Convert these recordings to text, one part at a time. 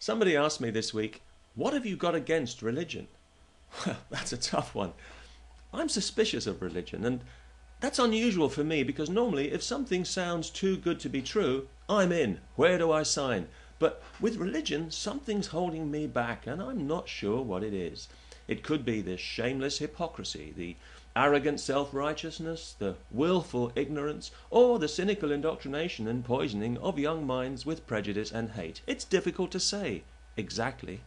Somebody asked me this week, what have you got against religion? Well, that's a tough one. I'm suspicious of religion, and that's unusual for me because normally if something sounds too good to be true, I'm in. Where do I sign? But with religion, something's holding me back, and I'm not sure what it is. It could be the shameless hypocrisy, the arrogant self-righteousness, the willful ignorance, or the cynical indoctrination and poisoning of young minds with prejudice and hate. It's difficult to say exactly.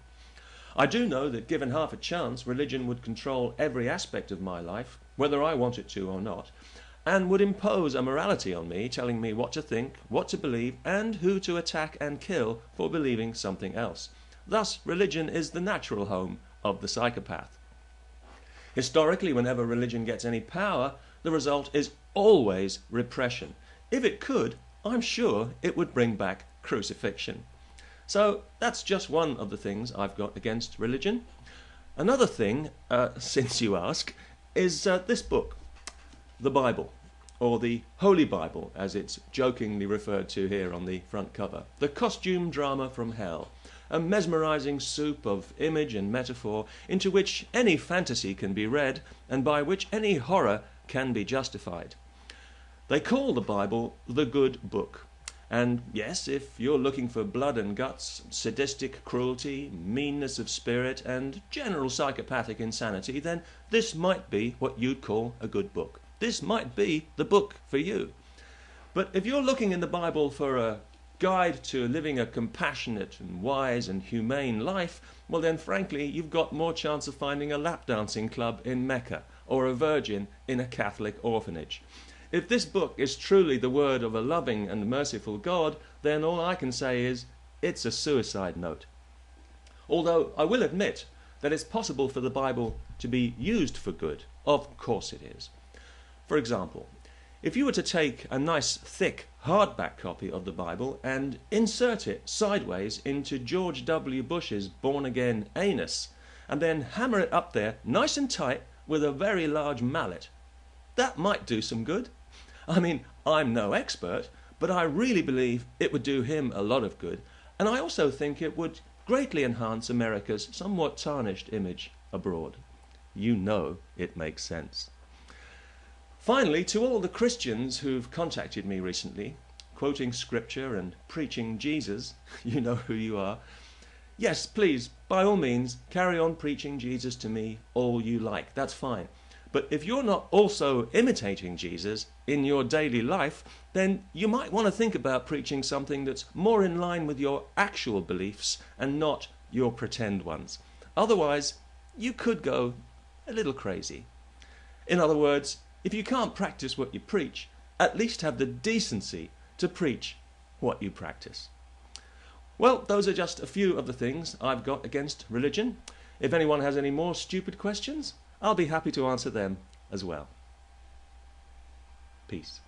I do know that given half a chance, religion would control every aspect of my life, whether I want it to or not, and would impose a morality on me, telling me what to think, what to believe, and who to attack and kill for believing something else. Thus, religion is the natural home of the psychopath. Historically, whenever religion gets any power, the result is always repression. If it could, I'm sure it would bring back crucifixion. So that's just one of the things I've got against religion. Another thing, since you ask, is this book, the Bible, or the Holy Bible, as it's jokingly referred to here on the front cover. The costume drama from hell, a mesmerizing soup of image and metaphor into which any fantasy can be read and by which any horror can be justified. They call the Bible the good book. And yes, if you're looking for blood and guts, sadistic cruelty, meanness of spirit, and general psychopathic insanity, then this might be what you'd call a good book. This might be the book for you. But if you're looking in the Bible for a guide to living a compassionate and wise and humane life, well then frankly you've got more chance of finding a lap dancing club in Mecca or a virgin in a Catholic orphanage. If this book is truly the word of a loving and merciful God, then all I can say is, it's a suicide note. Although I will admit that it's possible for the Bible to be used for good. Of course it is. For example, if you were to take a nice thick hardback copy of the Bible and insert it sideways into George W. Bush's born-again anus, and then hammer it up there nice and tight with a very large mallet, that might do some good. I mean, I'm no expert, but I really believe it would do him a lot of good, and I also think it would greatly enhance America's somewhat tarnished image abroad. You know it makes sense. Finally, to all the Christians who've contacted me recently, quoting scripture and preaching Jesus, you know who you are. Yes, please, by all means, carry on preaching Jesus to me all you like, that's fine. But if you're not also imitating Jesus in your daily life, then you might want to think about preaching something that's more in line with your actual beliefs and not your pretend ones. Otherwise, you could go a little crazy. In other words, if you can't practice what you preach, at least have the decency to preach what you practice. Well, those are just a few of the things I've got against religion. If anyone has any more stupid questions, I'll be happy to answer them as well. Peace.